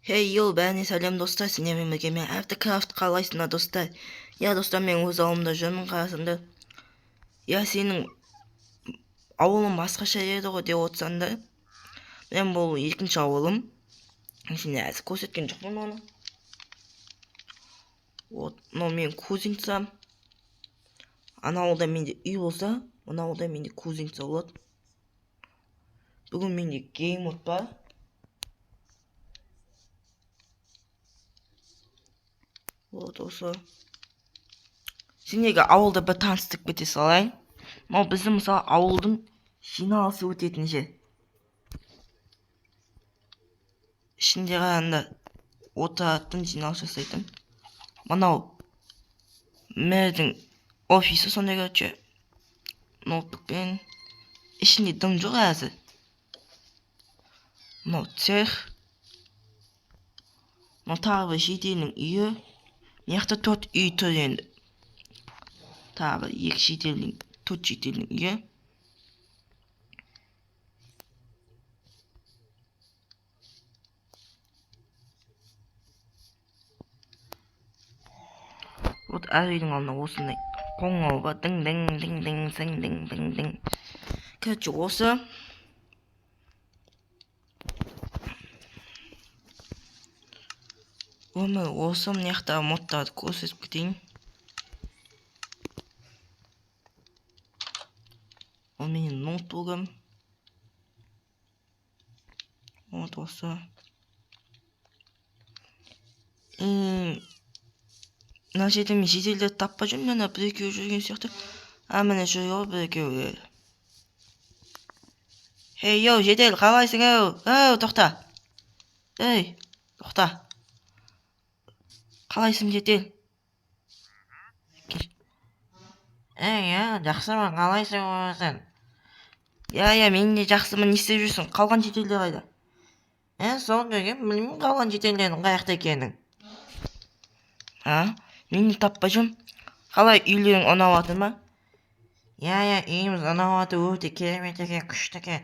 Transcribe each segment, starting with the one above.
Hey yo, бәріне сәлем достар, сіздермен бірге мен Aftercraft, қалайсыңдар достар? Я достар, мен өз ауылымда жүрмін, қарасаңдар. Я сенің ауылың басқаша еді ғой деп отырсаңдар. Мен бұл екінші ауылым. Сені әзір көрсеткен жоқпын оны. Вот, мынау менің кузинцам. Ана ауылда менде үй болса, мына ауылда менде кузинца болады. Бүгін менде геймод бар. Вот осы. Сендерге ауылда бір таныстырып кете салайын. Мынау біздің мысалы ауылдың жиналысы өтетін жер. Ішінде қараңдар, отыратын жиналыс жасайтын. Мынау мэрдің офисі, сондай короче. Ноутбукпен. Ішінде дым жоқ әзір. Мынау цех. Мынау тағы бір шетелдің үйі. Мыняқта 4 үй тұр енді. Тағы бір 2 шетелдің, 4 шетелдің үйі. Вот әр үйдің алдында осындай қоңырау бар. Дың. Короче, осы. Осы мыняқта модтарды көрсетіп кетейін. Ол менің ноутбугым. Вот осы. Мына жерде мен шетелдерді таппай жүрмін, мына бір екеуі жүрген сияқты. Міне жүр ғой бір екеуі. Хей, йоу, шетел, қалайсың, тоқта. Ей, тоқта. Қалайсың, шетел? Жақсымын, қалайсың өзің? Мен де жақсымын, не істеп жүрсің? Қалған шетелдер қайда? Сол көрген, білмеймін қалған шетелдердің қаяқта екенін. Мен де таппай жүрмін. Қалай, үйлерің ұнаватыр ма? Үйіміз ұнаватыр, өте керемет екен, күшті екен.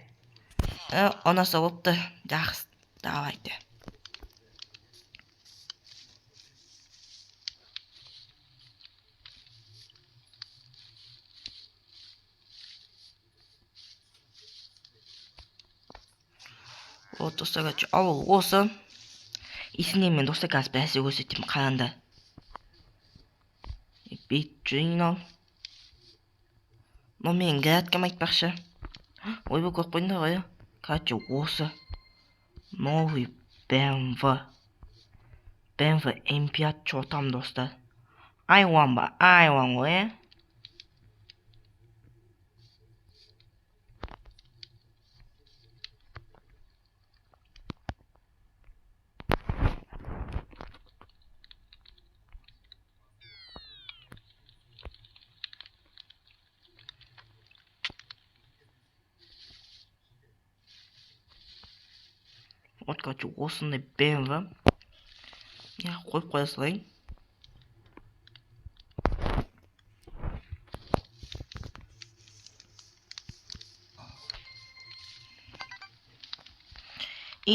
Ұнаса болыпты, жақсы, давайте. Вот достар, короче, ауыл осы. Есіңдермен достар, қазір бәсе көрсетемін, қараңдар. Бет жүрейін ал. Мынау менің городкам айтпақшы. Ойбай, көріп қойыңдар ғой. Короче, осы. Новый BMW. BMW M5 что там, достар? Айуан ба, айуан ғой, Вот, короче, осындай BMW. Қойып қоя салайын.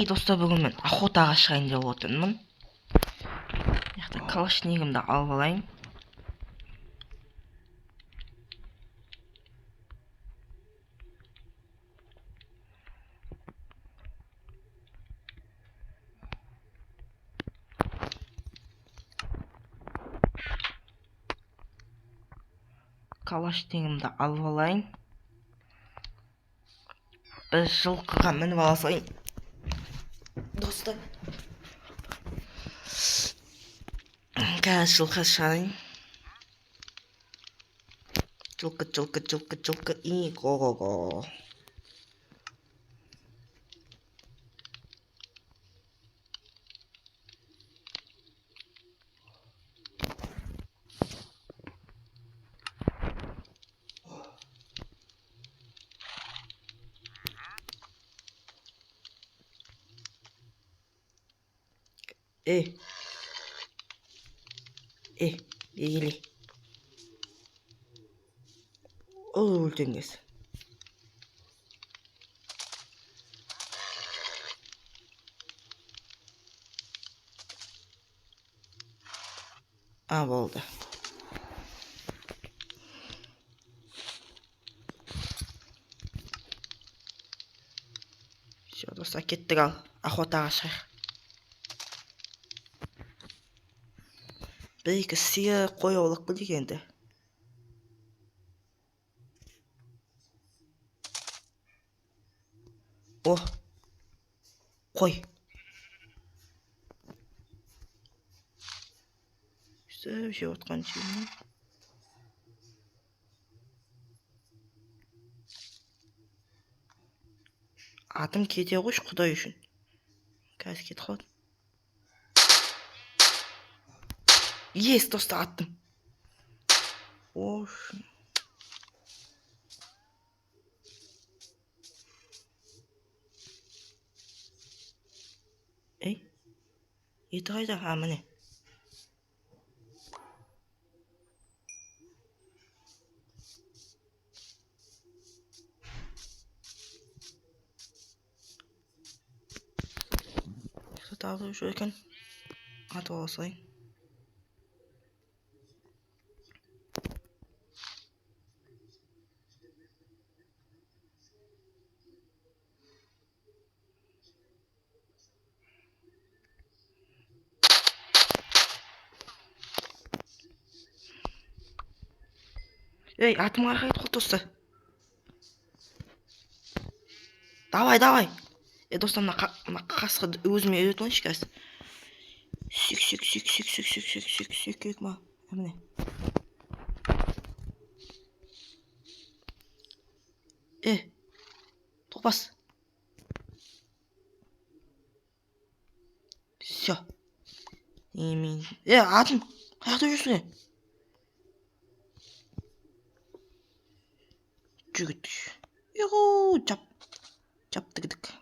Достар, бүгін мен охотаға шығайын деп отырмын. Калашникімді алып алайын. Калашникімді алып алайын. Бір жылқыға мініп ала салайын. Достар, қазір жылқы шығарайын. Жылқы и го-го-го. Егіле. Өлтіңіз. болды. Все, достар, кеттік ал. Охотаға шығайық. Бір-екі сиыр қой аулақ білдік енді. О, қой. Сөп жеп отқан жеріне. Атым кете қойш, құдай үшін. Қазір кетіп қалды. Ес, достар, аттым. Ош. Ей, еті қайда? Міне. Тағы жүр екен. Атып ала салайын. Ей, атым қайда қалды, достар? Давай. Достар, мына қасқырды өзіме үйретіп алайыншы қазір. Сүйк, ма. Міне. Тоқпас. Всё. Атым, қаяқта жүрсің? Жүгіт. Жаптық.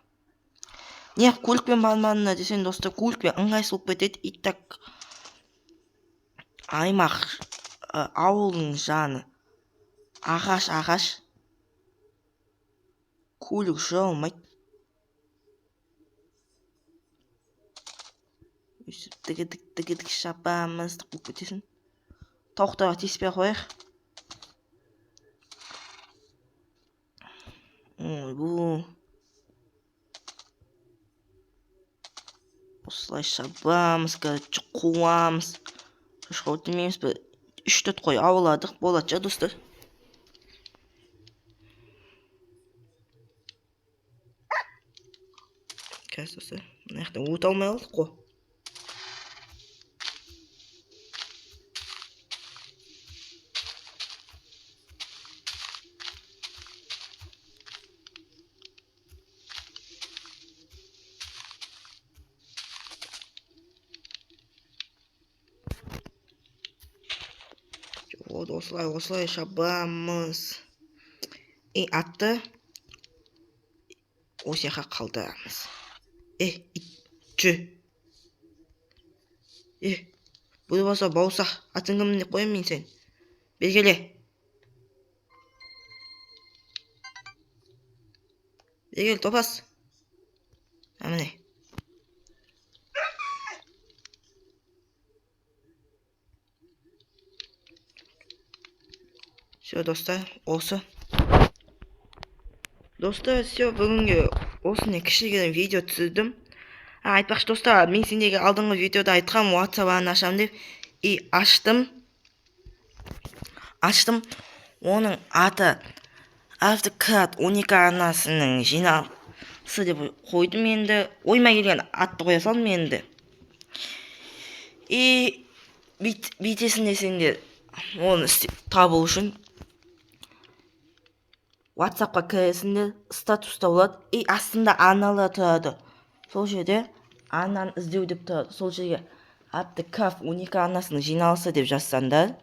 Не, көлікпен бармадыңдар десең, достар, көлікпен ыңғайсыз болып кетеді. И так аймақ ауылдың жаны ағаш. Көлік жүре алмайды. Өйстіп дігідік шапамыз болып кетесің. Тауықтарға тиіспей қояйық. Бұл осылай шабамыз, қуамыз. Шошқа демейміз, 3-4 қой ауладық, болады жа, достар. Қазір, достар, мына жақтан өте алмай қалдық қой. Осылай шабамыз. Атты осы жаққа қалдырамыз. Жүр. Бұл болса бауырсақ. Атың кімін деп қоямын мен сен. Бергеле. Бергел, топас. Міне. Все, достар, осы. Достар, все, бүгінгі осыны кішігірім видео түсірдім. Айтпақшы, достар, мен сендерге алдыңғы видеода айтқам, WhatsApp-ын ашам деп. Аштым. Оның аты Автократ 12 арнасының жиналысы деп қойдым енді. Ойма келген атты қоя салдым енді. Бүйтесің десеңдер, оны табу үшін WhatsApp-қа кіресіңдер, статуста болады. Астында арналар тұрады. Сол жерде арнаны іздеу деп тұрады. Сол жерге Автократ 12 арнасының жиналысы деп жазсаңдар.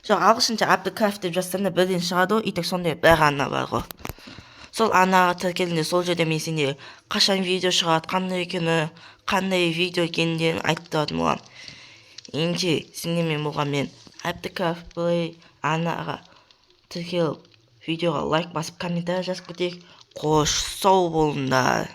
Ағылшынша Автократ деп жазсаңдар бірден шығады ғой. Итак, сондай бір арна бар ғой. Сол арнаға тіркеліңдер, сол жерде мен сендерге қашан видео шығады, қандай видео екендерін айтып тұратын боламын. Енді сендермен болған мен Автократ Play арнаға тіркеліп, видеоға лайк басып, комментарий жазып кетейік. Қош, сау болыңдар.